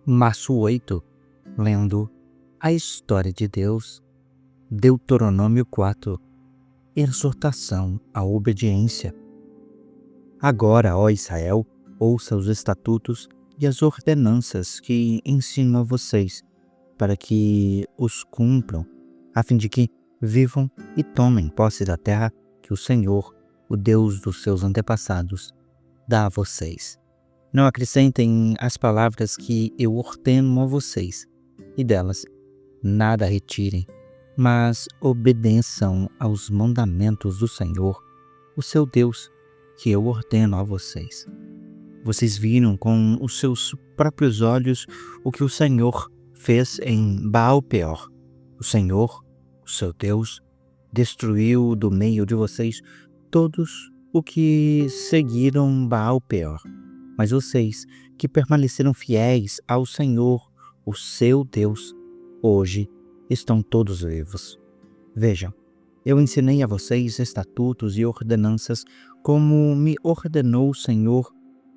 Março 8, lendo a história de Deus, Deuteronômio 4, exortação à obediência. Agora, ó Israel, ouça os estatutos e as ordenanças que ensino a vocês, para que os cumpram, a fim de que vivam e tomem posse da terra que o Senhor, o Deus dos seus antepassados, dá a vocês. Não acrescentem as palavras que eu ordeno a vocês, e delas nada retirem, mas obedeçam aos mandamentos do Senhor, o seu Deus, que eu ordeno a vocês. Vocês viram com os seus próprios olhos o que o Senhor fez em Baal-peor. O Senhor, o seu Deus, destruiu do meio de vocês todos os que seguiram Baal-peor. Mas vocês, que permaneceram fiéis ao Senhor, o seu Deus, hoje estão todos vivos. Vejam, eu ensinei a vocês estatutos e ordenanças como me ordenou o Senhor,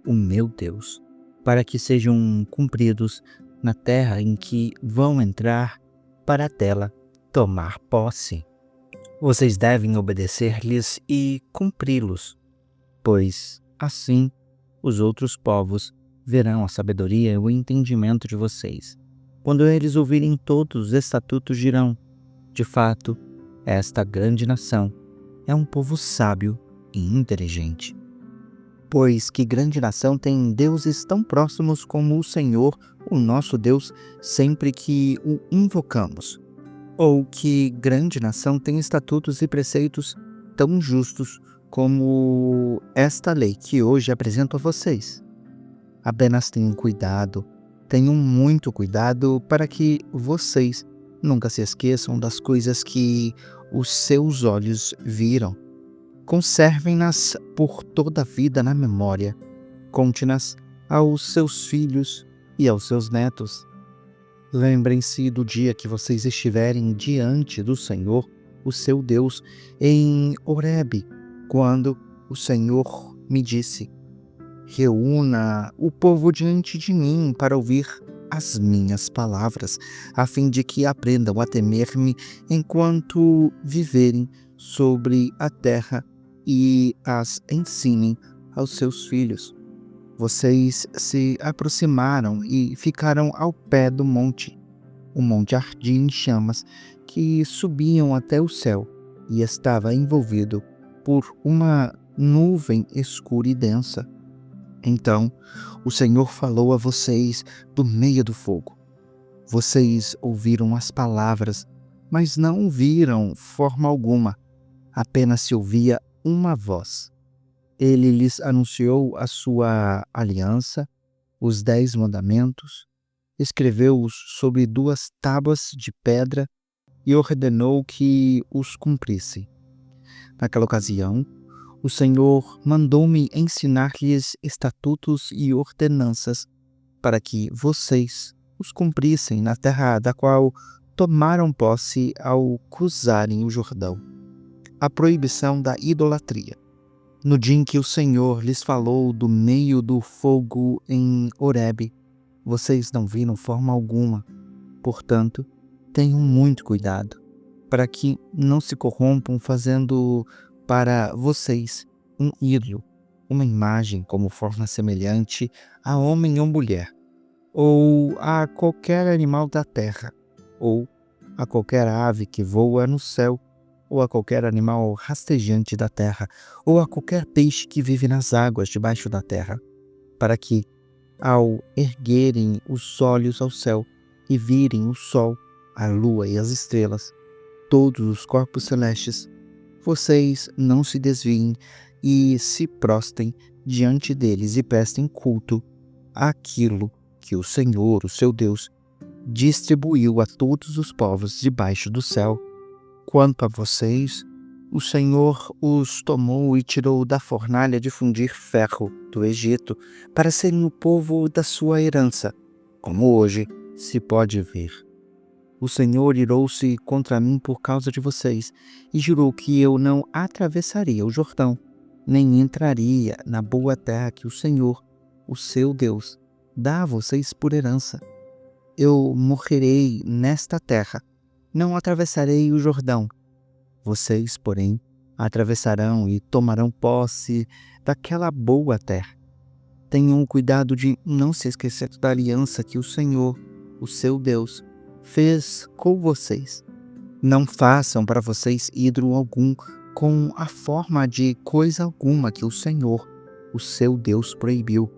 o meu Deus, para que sejam cumpridos na terra em que vão entrar para dela tomar posse. Vocês devem obedecer-lhes e cumpri-los, pois assim os outros povos verão a sabedoria e o entendimento de vocês. Quando eles ouvirem todos os estatutos, dirão: de fato, esta grande nação é um povo sábio e inteligente. Pois que grande nação tem deuses tão próximos como o Senhor, o nosso Deus, sempre que o invocamos? Ou que grande nação tem estatutos e preceitos tão justos como esta lei que hoje apresento a vocês? Apenas tenham muito cuidado para que vocês nunca se esqueçam das coisas que os seus olhos viram. Conservem-nas por toda a vida na memória. Conte-nas aos seus filhos e aos seus netos. Lembrem-se do dia que vocês estiverem diante do Senhor, o seu Deus, em Horebe, quando o Senhor me disse: reúna o povo diante de mim para ouvir as minhas palavras, a fim de que aprendam a temer-me enquanto viverem sobre a terra e as ensinem aos seus filhos. Vocês se aproximaram e ficaram ao pé do monte. O monte ardia em chamas que subiam até o céu e estava envolvido por uma nuvem escura e densa. Então o Senhor falou a vocês do meio do fogo. Vocês ouviram as palavras, mas não viram forma alguma. Apenas se ouvia uma voz. Ele lhes anunciou a sua aliança, os 10 mandamentos, escreveu-os sobre 2 tábuas de pedra e ordenou que os cumprissem. Naquela ocasião, o Senhor mandou-me ensinar-lhes estatutos e ordenanças para que vocês os cumprissem na terra da qual tomaram posse ao cruzarem o Jordão. A proibição da idolatria. No dia em que o Senhor lhes falou do meio do fogo em Horebe, vocês não viram forma alguma. Portanto, tenham muito cuidado, para que não se corrompam fazendo para vocês um ídolo, uma imagem como forma semelhante a homem ou mulher, ou a qualquer animal da terra, ou a qualquer ave que voa no céu, ou a qualquer animal rastejante da terra, ou a qualquer peixe que vive nas águas debaixo da terra, para que, ao erguerem os olhos ao céu e virem o sol, a lua e as estrelas, todos os corpos celestes, vocês não se desviem e se prostrem diante deles e prestem culto àquilo que o Senhor, o seu Deus, distribuiu a todos os povos debaixo do céu. Quanto a vocês, o Senhor os tomou e tirou da fornalha de fundir ferro do Egito para serem o povo da sua herança, como hoje se pode ver. O Senhor irou-se contra mim por causa de vocês e jurou que eu não atravessaria o Jordão, nem entraria na boa terra que o Senhor, o seu Deus, dá a vocês por herança. eu morrerei nesta terra, não atravessarei o Jordão. Vocês, porém, atravessarão e tomarão posse daquela boa terra. Tenham cuidado de não se esquecer da aliança que o Senhor, o seu Deus, fez com vocês. Não façam para vocês ídolo algum com a forma de coisa alguma que o Senhor, o seu Deus, proibiu,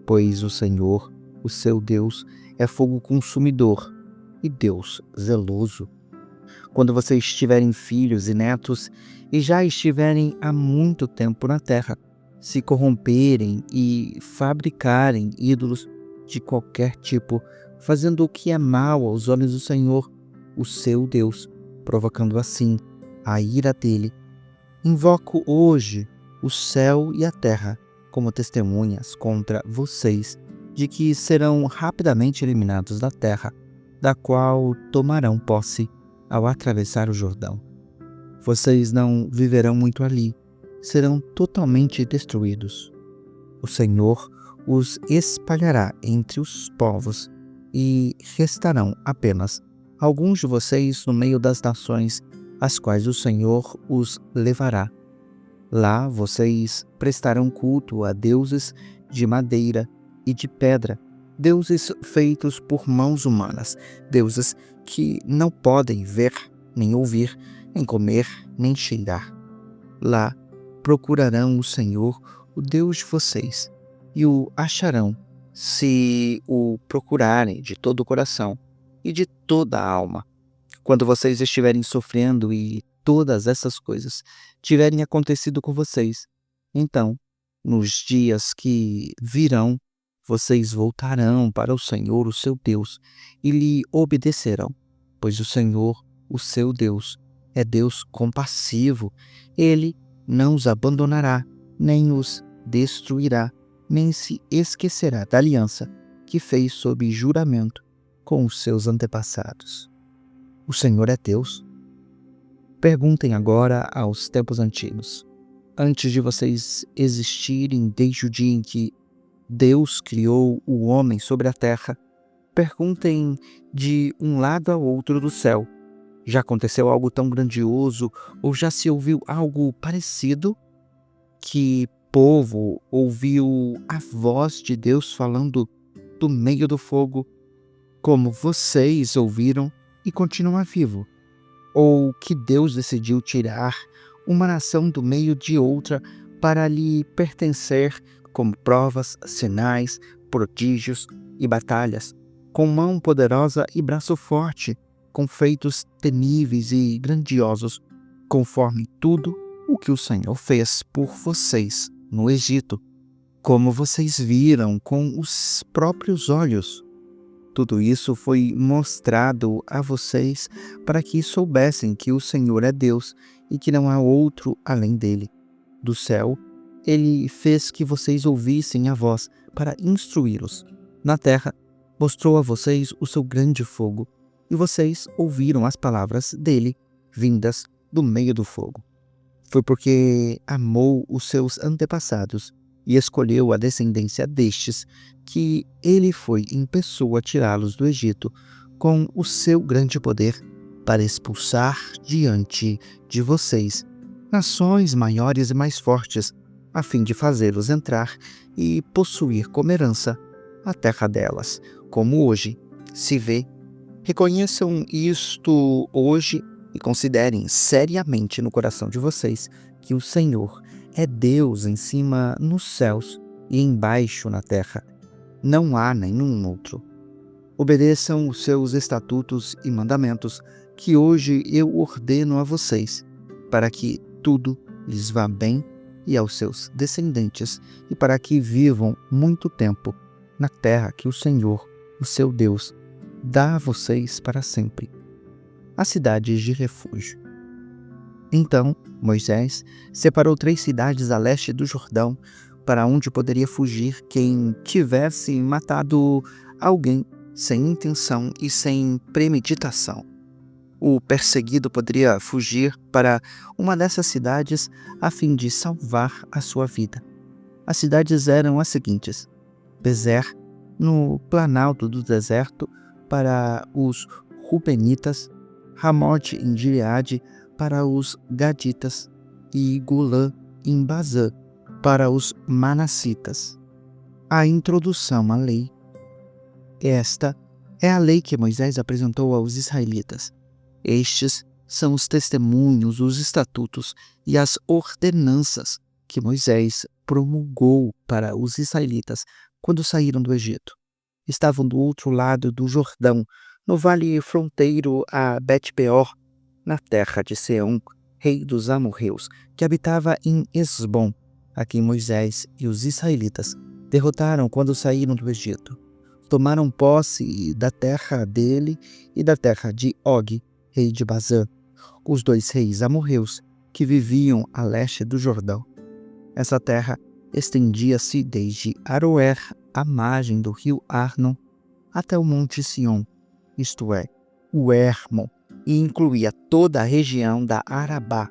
pois o Senhor, o seu Deus, é fogo consumidor e Deus zeloso. Quando vocês tiverem filhos e netos e já estiverem há muito tempo na terra, se corromperem e fabricarem ídolos de qualquer tipo, fazendo o que é mal aos olhos do Senhor, o seu Deus, provocando assim a ira dele, invoco hoje o céu e a terra como testemunhas contra vocês de que serão rapidamente eliminados da terra, da qual tomarão posse ao atravessar o Jordão. Vocês não viverão muito ali, serão totalmente destruídos. O Senhor os espalhará entre os povos e restarão apenas alguns de vocês no meio das nações às quais o Senhor os levará. Lá vocês prestarão culto a deuses de madeira e de pedra, deuses feitos por mãos humanas, deuses que não podem ver, nem ouvir, nem comer, nem cheirar. Lá procurarão o Senhor, o Deus de vocês, e o acharão, se o procurarem de todo o coração e de toda a alma. Quando vocês estiverem sofrendo e todas essas coisas tiverem acontecido com vocês, então, nos dias que virão, vocês voltarão para o Senhor, o seu Deus, e lhe obedecerão, pois o Senhor, o seu Deus, é Deus compassivo. Ele não os abandonará, nem os destruirá, nem se esquecerá da aliança que fez sob juramento com os seus antepassados. O Senhor é Deus. Perguntem agora aos tempos antigos, antes de vocês existirem desde o dia em que Deus criou o homem sobre a terra, perguntem de um lado ao outro do céu. Já aconteceu algo tão grandioso ou já se ouviu algo parecido? Que povo ouviu a voz de Deus falando do meio do fogo, como vocês ouviram e continua vivo? Ou que Deus decidiu tirar uma nação do meio de outra para lhe pertencer, como provas, sinais, prodígios e batalhas, com mão poderosa e braço forte, com feitos temíveis e grandiosos, conforme tudo o que o Senhor fez por vocês no Egito, como vocês viram com os próprios olhos. Tudo isso foi mostrado a vocês para que soubessem que o Senhor é Deus e que não há outro além dele. Do céu, ele fez que vocês ouvissem a voz para instruí-los. Na terra, mostrou a vocês o seu grande fogo, e vocês ouviram as palavras dele, vindas do meio do fogo. Foi porque amou os seus antepassados e escolheu a descendência destes, que ele foi em pessoa tirá-los do Egito com o seu grande poder para expulsar diante de vocês nações maiores e mais fortes, a fim de fazê-los entrar e possuir como herança a terra delas, como hoje se vê. Reconheçam isto hoje e considerem seriamente no coração de vocês que o Senhor é Deus em cima nos céus e embaixo na terra. Não há nenhum outro. Obedeçam os seus estatutos e mandamentos, que hoje eu ordeno a vocês, para que tudo lhes vá bem e aos seus descendentes, e para que vivam muito tempo na terra que o Senhor, o seu Deus, dá a vocês para sempre, as cidades de refúgio. Então Moisés separou 3 cidades a leste do Jordão, para onde poderia fugir quem tivesse matado alguém sem intenção e sem premeditação. O perseguido poderia fugir para uma dessas cidades a fim de salvar a sua vida. As cidades eram as seguintes: Bezer, no planalto do deserto, para os Rubenitas, Ramote em Gileade para os Gaditas e Golã em Bazã para os Manassitas. A introdução à lei. Esta é a lei que Moisés apresentou aos israelitas. Estes são os testemunhos, os estatutos e as ordenanças que Moisés promulgou para os israelitas quando saíram do Egito. Estavam do outro lado do Jordão, no vale fronteiro a Bet-peor, na terra de Seom, rei dos amorreus, que habitava em Esbom, a quem Moisés e os israelitas derrotaram quando saíram do Egito. Tomaram posse da terra dele e da terra de Og, rei de Bazã, os dois reis amorreus que viviam a leste do Jordão. Essa terra estendia-se desde Aroer, à margem do rio Arnon, até o monte Sião, isto é, o Hermon, e incluía toda a região da Arabá,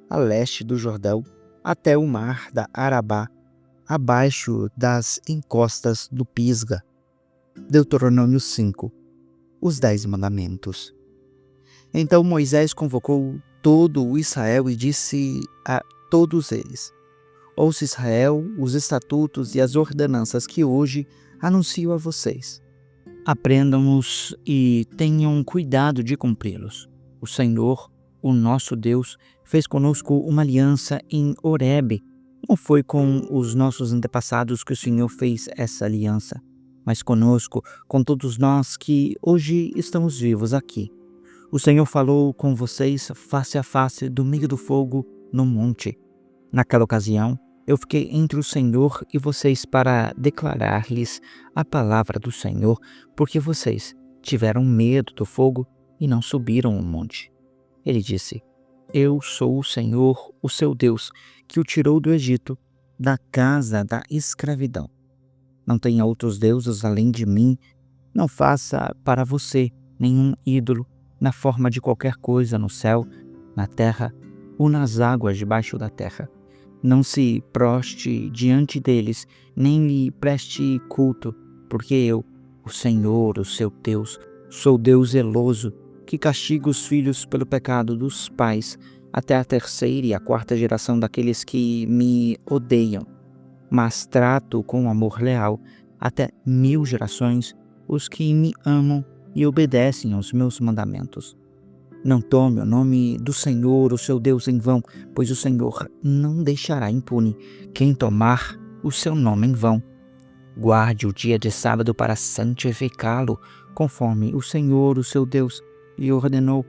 a leste do Jordão, até o mar da Arabá, abaixo das encostas do Pisga. Deuteronômio 5. Os 10 mandamentos. Então Moisés convocou todo o Israel e disse a todos eles: Ouça, Israel, os estatutos e as ordenanças que hoje anuncio a vocês. Aprendam-nos e tenham cuidado de cumpri-los. O Senhor, o nosso Deus, fez conosco uma aliança em Horebe. Não foi com os nossos antepassados que o Senhor fez essa aliança, mas conosco, com todos nós que hoje estamos vivos aqui. O Senhor falou com vocês face a face do meio do fogo no monte. Naquela ocasião, eu fiquei entre o Senhor e vocês para declarar-lhes a palavra do Senhor, porque vocês tiveram medo do fogo e não subiram o monte. Ele disse: Eu sou o Senhor, o seu Deus, que o tirou do Egito, da casa da escravidão. Não tenha outros deuses além de mim. Não faça para você nenhum ídolo na forma de qualquer coisa no céu, na terra ou nas águas debaixo da terra. Não se proste diante deles, nem lhe preste culto, porque eu, o Senhor, o seu Deus, sou Deus zeloso, que castiga os filhos pelo pecado dos pais, até a 3ª e a 4ª geração daqueles que me odeiam. Mas trato com amor leal até 1000 gerações os que me amam e obedecem aos meus mandamentos. Não tome o nome do Senhor, o seu Deus, em vão, pois o Senhor não deixará impune quem tomar o seu nome em vão. Guarde o dia de sábado para santificá-lo, conforme o Senhor, o seu Deus, lhe ordenou.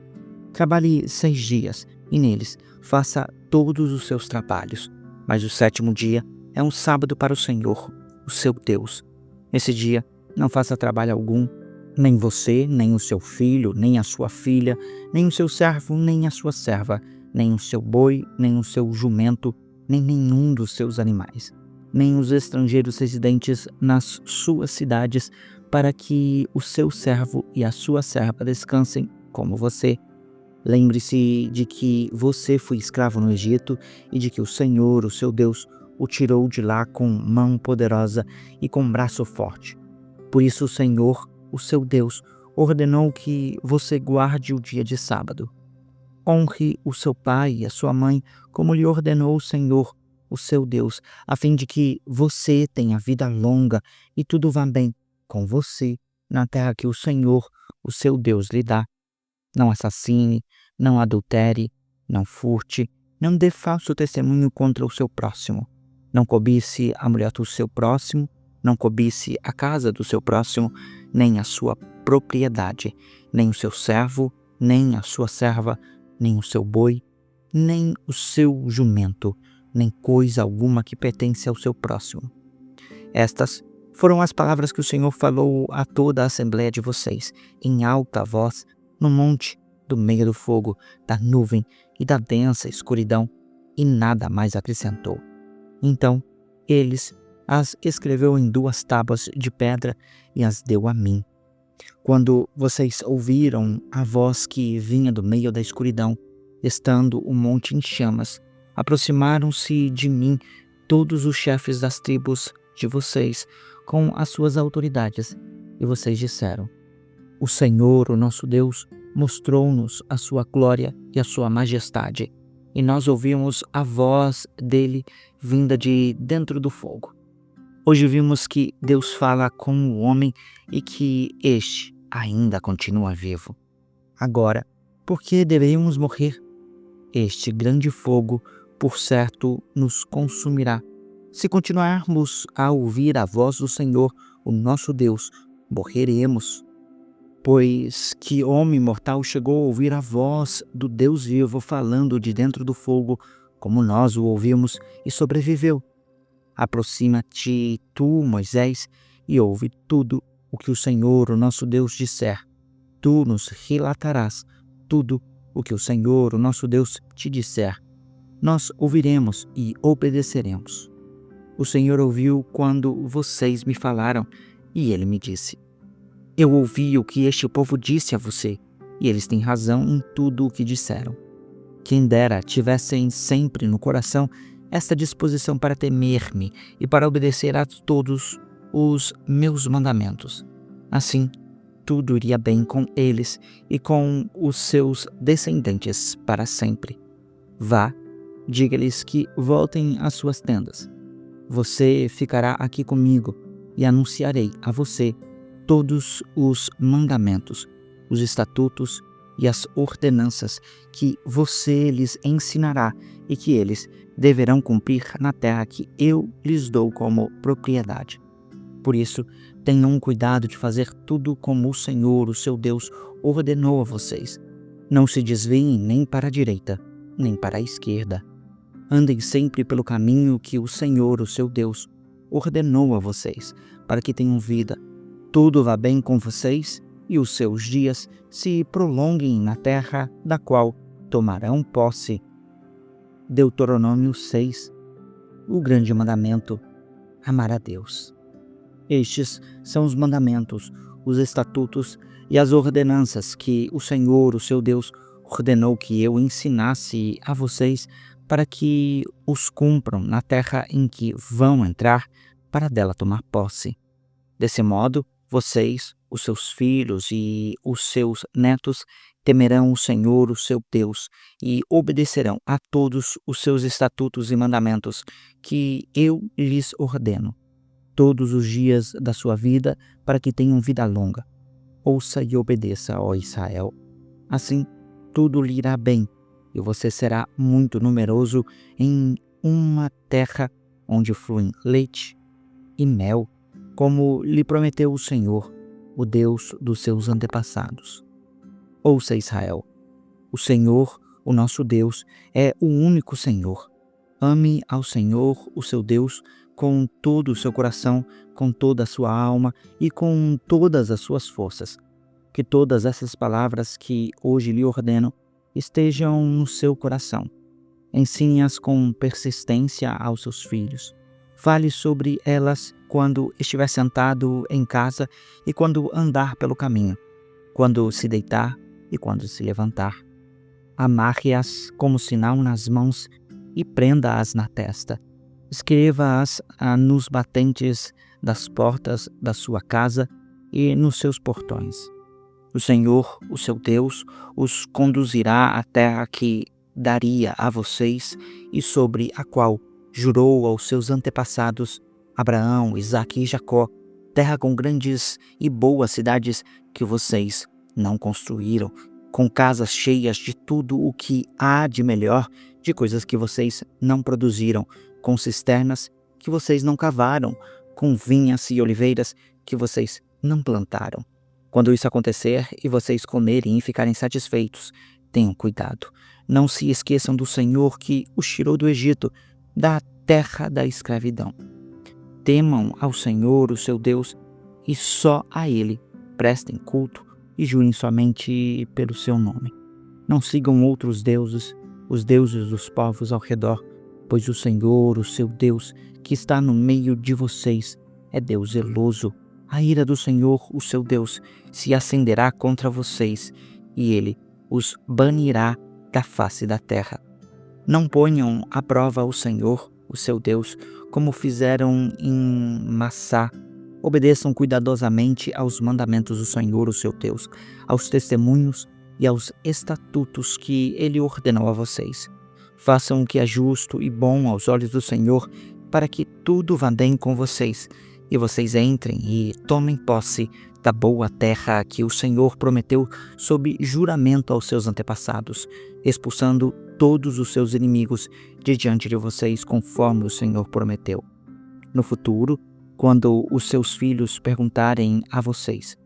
Trabalhe 6 dias, e neles faça todos os seus trabalhos. Mas o 7º dia é um sábado para o Senhor, o seu Deus. Nesse dia não faça trabalho algum, nem você, nem o seu filho, nem a sua filha, nem o seu servo, nem a sua serva, nem o seu boi, nem o seu jumento, nem nenhum dos seus animais, nem os estrangeiros residentes nas suas cidades, para que o seu servo e a sua serva descansem como você. Lembre-se de que você foi escravo no Egito e de que o Senhor, o seu Deus, o tirou de lá com mão poderosa e com braço forte. Por isso o Senhor, o seu Deus, ordenou que você guarde o dia de sábado. Honre o seu pai e a sua mãe, como lhe ordenou o Senhor, o seu Deus, a fim de que você tenha vida longa e tudo vá bem com você na terra que o Senhor, o seu Deus, lhe dá. Não assassine, não adultere, não furte, não dê falso testemunho contra o seu próximo. Não cobice a mulher do seu próximo, não cobice a casa do seu próximo, nem a sua propriedade, nem o seu servo, nem a sua serva, nem o seu boi, nem o seu jumento, nem coisa alguma que pertence ao seu próximo. Estas foram as palavras que o Senhor falou a toda a assembleia de vocês, em alta voz, no monte, do meio do fogo, da nuvem e da densa escuridão, e nada mais acrescentou. Então, eles as escreveu em 2 tábuas de pedra e as deu a mim. Quando vocês ouviram a voz que vinha do meio da escuridão, estando o monte em chamas, aproximaram-se de mim todos os chefes das tribos de vocês com as suas autoridades, e vocês disseram: o Senhor, o nosso Deus, mostrou-nos a sua glória e a sua majestade, e nós ouvimos a voz dele vinda de dentro do fogo. Hoje vimos que Deus fala com o homem e que este ainda continua vivo. Agora, por que deveríamos morrer? Este grande fogo, por certo, nos consumirá. Se continuarmos a ouvir a voz do Senhor, o nosso Deus, morreremos. Pois que homem mortal chegou a ouvir a voz do Deus vivo falando de dentro do fogo, como nós o ouvimos, e sobreviveu? Aproxima-te tu, Moisés, e ouve tudo o que o Senhor, o nosso Deus, disser. Tu nos relatarás tudo o que o Senhor, o nosso Deus, te disser. Nós ouviremos e obedeceremos. O Senhor ouviu quando vocês me falaram, e ele me disse: eu ouvi o que este povo disse a você, e eles têm razão em tudo o que disseram. Quem dera tivessem sempre no coração esta disposição para temer-me e para obedecer a todos os meus mandamentos. Assim, tudo iria bem com eles e com os seus descendentes para sempre. Vá, diga-lhes que voltem às suas tendas. Você ficará aqui comigo e anunciarei a você todos os mandamentos, os estatutos e as ordenanças que você lhes ensinará e que eles deverão cumprir na terra que eu lhes dou como propriedade. Por isso, tenham cuidado de fazer tudo como o Senhor, o seu Deus, ordenou a vocês. Não se desviem nem para a direita, nem para a esquerda. Andem sempre pelo caminho que o Senhor, o seu Deus, ordenou a vocês, para que tenham vida. Tudo vá bem com vocês e os seus dias se prolonguem na terra da qual tomarão posse. Deuteronômio 6. O grande mandamento: amar a Deus. Estes são os mandamentos, os estatutos e as ordenanças que o Senhor, o seu Deus, ordenou que eu ensinasse a vocês para que os cumpram na terra em que vão entrar para dela tomar posse. Desse modo, vocês, os seus filhos e os seus netos temerão o Senhor, o seu Deus, e obedecerão a todos os seus estatutos e mandamentos que eu lhes ordeno, todos os dias da sua vida, para que tenham vida longa. Ouça e obedeça, ó Israel. Assim, tudo lhe irá bem, e você será muito numeroso em uma terra onde fluem leite e mel, como lhe prometeu o Senhor, o Deus dos seus antepassados. Ouça, Israel, o Senhor, o nosso Deus, é o único Senhor. Ame ao Senhor, o seu Deus, com todo o seu coração, com toda a sua alma e com todas as suas forças. Que todas essas palavras que hoje lhe ordeno estejam no seu coração. Ensine-as com persistência aos seus filhos. Fale sobre elas quando estiver sentado em casa e quando andar pelo caminho, quando se deitar e quando se levantar. Amarre-as como sinal nas mãos e prenda-as na testa. Escreva-as nos batentes das portas da sua casa e nos seus portões. O Senhor, o seu Deus, os conduzirá à terra que daria a vocês e sobre a qual jurou aos seus antepassados, Abraão, Isaque e Jacó, terra com grandes e boas cidades que vocês não construíram, com casas cheias de tudo o que há de melhor, de coisas que vocês não produziram, com cisternas que vocês não cavaram, com vinhas e oliveiras que vocês não plantaram. Quando isso acontecer e vocês comerem e ficarem satisfeitos, tenham cuidado. Não se esqueçam do Senhor que os tirou do Egito, da terra da escravidão. Temam ao Senhor, o seu Deus, e só a Ele prestem culto e jurem somente pelo seu nome. Não sigam outros deuses, os deuses dos povos ao redor, pois o Senhor, o seu Deus, que está no meio de vocês, é Deus zeloso. A ira do Senhor, o seu Deus, se acenderá contra vocês, e Ele os banirá da face da terra. Não ponham à prova o Senhor, o seu Deus, como fizeram em Massá, Obedeçam cuidadosamente aos mandamentos do Senhor, o seu Deus, aos testemunhos e aos estatutos que ele ordenou a vocês. Façam o que é justo e bom aos olhos do Senhor, para que tudo vá bem com vocês, e vocês entrem e tomem posse da boa terra que o Senhor prometeu sob juramento aos seus antepassados, expulsando todos os seus inimigos de diante de vocês, conforme o Senhor prometeu. No futuro, quando os seus filhos perguntarem a vocês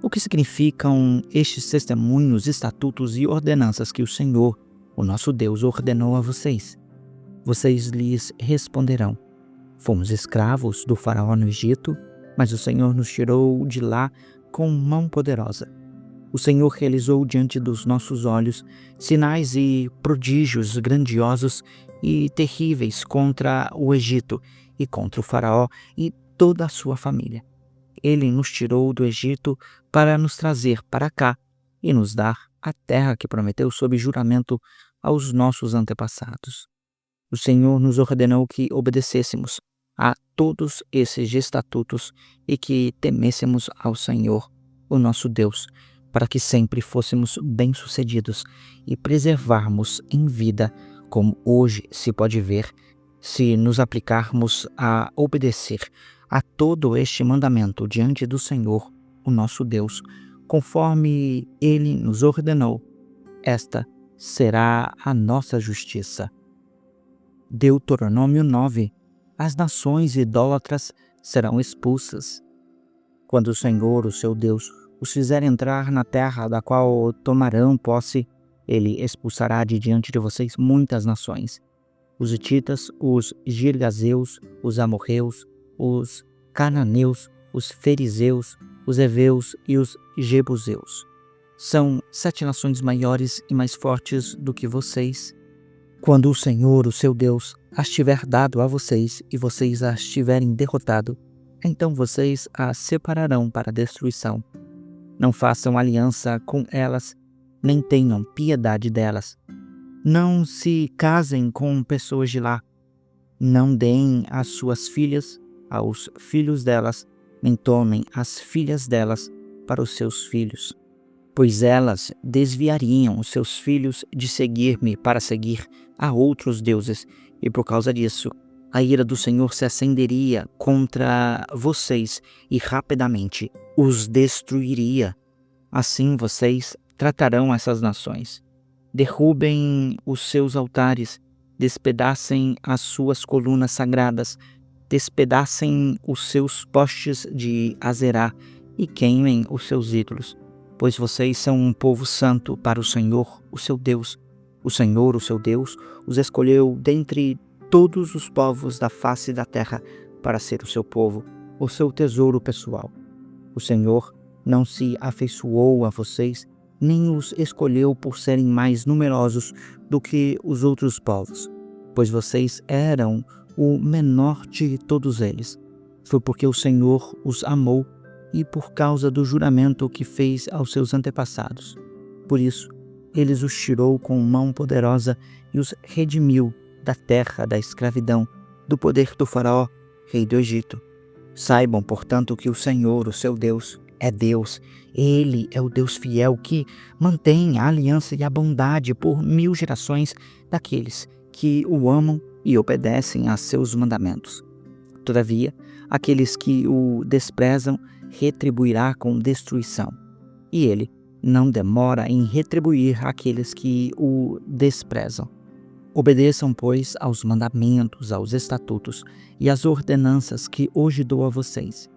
o que significam estes testemunhos, estatutos e ordenanças que o Senhor, o nosso Deus, ordenou a vocês, vocês lhes responderão: fomos escravos do faraó no Egito, mas o Senhor nos tirou de lá com mão poderosa. O Senhor realizou diante dos nossos olhos sinais e prodígios grandiosos e terríveis contra o Egito e contra o faraó e toda a sua família. Ele nos tirou do Egito para nos trazer para cá e nos dar a terra que prometeu sob juramento aos nossos antepassados. O Senhor nos ordenou que obedecêssemos a todos esses estatutos e que temêssemos ao Senhor, o nosso Deus, para que sempre fôssemos bem-sucedidos e preservarmos em vida, como hoje se pode ver, se nos aplicarmos a obedecer a todo este mandamento diante do Senhor, o nosso Deus, conforme Ele nos ordenou. Esta será a nossa justiça. Deuteronômio 9. As nações idólatras serão expulsas. Quando o Senhor, o seu Deus, os fizer entrar na terra da qual tomarão posse, ele expulsará de diante de vocês muitas nações: os hititas, os girgazeus, os amorreus, os cananeus, os ferizeus, os heveus e os jebuseus. São 7 nações maiores e mais fortes do que vocês. Quando o Senhor, o seu Deus, as tiver dado a vocês e vocês as tiverem derrotado, então vocês as separarão para a destruição. Não façam aliança com elas, nem tenham piedade delas. Não se casem com pessoas de lá. Não deem as suas filhas aos filhos delas, nem tomem as filhas delas para os seus filhos, pois elas desviariam os seus filhos de seguir-me para seguir a outros deuses, e por causa disso, a ira do Senhor se acenderia contra vocês e rapidamente os destruiria. Assim vocês tratarão essas nações. Derrubem os seus altares, despedacem as suas colunas sagradas, despedacem os seus postes de Azerá e queimem os seus ídolos, pois vocês são um povo santo para o Senhor, o seu Deus. O Senhor, o seu Deus, os escolheu dentre todos os povos da face da terra para ser o seu povo, o seu tesouro pessoal. O Senhor não se afeiçoou a vocês, nem os escolheu por serem mais numerosos do que os outros povos, pois vocês eram o menor de todos eles. Foi porque o Senhor os amou e por causa do juramento que fez aos seus antepassados. Por isso, ele os tirou com mão poderosa e os redimiu da terra da escravidão, do poder do faraó, rei do Egito. Saibam, portanto, que o Senhor, o seu Deus, é Deus. Ele é o Deus fiel que mantém a aliança e a bondade por 1000 gerações daqueles que o amam e obedecem a seus mandamentos. Todavia, aqueles que o desprezam retribuirá com destruição, e ele não demora em retribuir aqueles que o desprezam. Obedeçam, pois, aos mandamentos, aos estatutos e às ordenanças que hoje dou a vocês.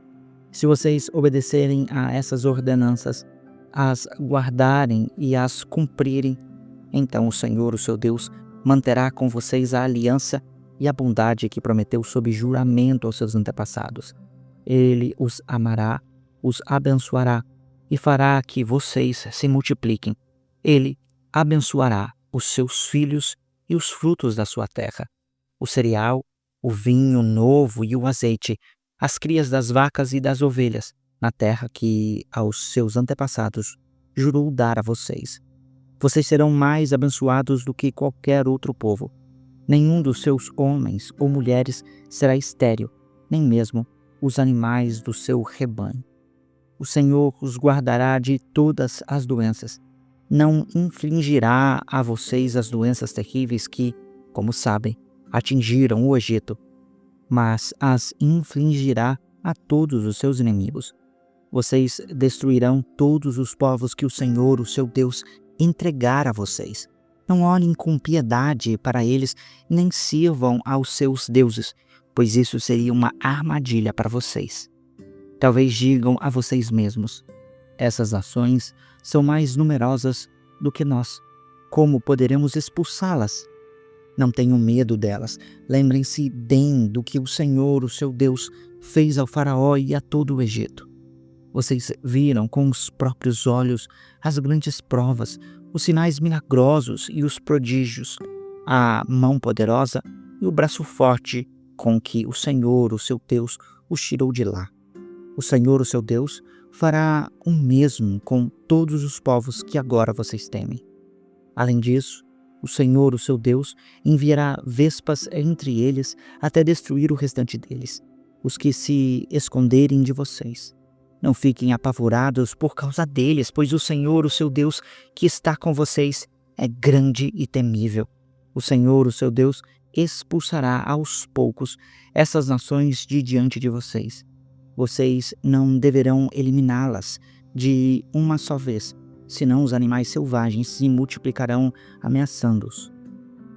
Se vocês obedecerem a essas ordenanças, as guardarem e as cumprirem, então o Senhor, o seu Deus, manterá com vocês a aliança e a bondade que prometeu sob juramento aos seus antepassados. Ele os amará, os abençoará e fará que vocês se multipliquem. Ele abençoará os seus filhos e os frutos da sua terra, o cereal, o vinho novo e o azeite, as crias das vacas e das ovelhas, na terra que aos seus antepassados jurou dar a vocês. Vocês serão mais abençoados do que qualquer outro povo. Nenhum dos seus homens ou mulheres será estéril, nem mesmo os animais do seu rebanho. O Senhor os guardará de todas as doenças. Não infligirá a vocês as doenças terríveis que, como sabem, atingiram o Egito, mas as infligirá a todos os seus inimigos. Vocês destruirão todos os povos que o Senhor, o seu Deus, entregar a vocês. Não olhem com piedade para eles, nem sirvam aos seus deuses, pois isso seria uma armadilha para vocês. Talvez digam a vocês mesmos: essas nações são mais numerosas do que nós. Como poderemos expulsá-las? Não tenham medo delas. Lembrem-se bem do que o Senhor, o seu Deus, fez ao Faraó e a todo o Egito. Vocês viram com os próprios olhos as grandes provas, os sinais milagrosos e os prodígios, a mão poderosa e o braço forte com que o Senhor, o seu Deus, os tirou de lá. O Senhor, o seu Deus, fará o mesmo com todos os povos que agora vocês temem. Além disso, o Senhor, o seu Deus, enviará vespas entre eles até destruir o restante deles, os que se esconderem de vocês. Não fiquem apavorados por causa deles, pois o Senhor, o seu Deus, que está com vocês, é grande e temível. O Senhor, o seu Deus, expulsará aos poucos essas nações de diante de vocês. Vocês não deverão eliminá-las de uma só vez, senão os animais selvagens se multiplicarão ameaçando-os.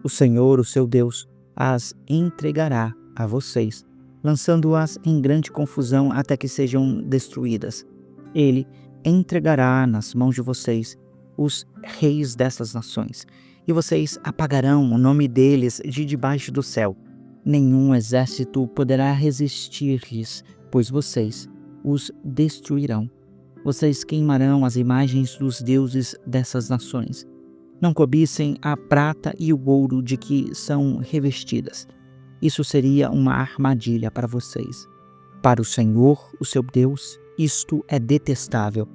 O Senhor, o seu Deus, as entregará a vocês, lançando-as em grande confusão até que sejam destruídas. Ele entregará nas mãos de vocês os reis dessas nações, e vocês apagarão o nome deles de debaixo do céu. Nenhum exército poderá resistir-lhes, pois vocês os destruirão. Vocês queimarão as imagens dos deuses dessas nações. Não cobicem a prata e o ouro de que são revestidas. Isso seria uma armadilha para vocês. Para o Senhor, o seu Deus, isto é detestável.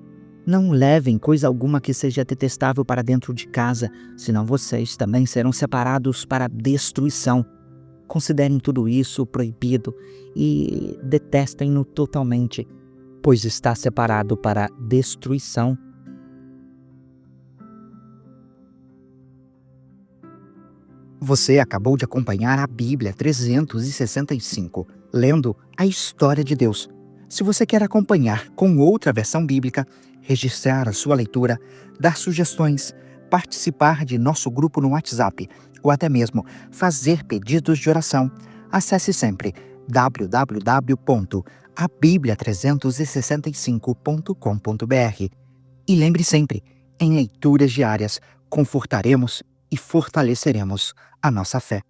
Não levem coisa alguma que seja detestável para dentro de casa, senão vocês também serão separados para destruição. Considerem tudo isso proibido e detestem-no totalmente, pois está separado para destruição. Você acabou de acompanhar a Bíblia 365, lendo a história de Deus. Se você quer acompanhar com outra versão bíblica, registrar a sua leitura, dar sugestões, participar de nosso grupo no WhatsApp ou até mesmo fazer pedidos de oração, acesse sempre www.abiblia365.com.br. E lembre sempre, em leituras diárias, confortaremos e fortaleceremos a nossa fé.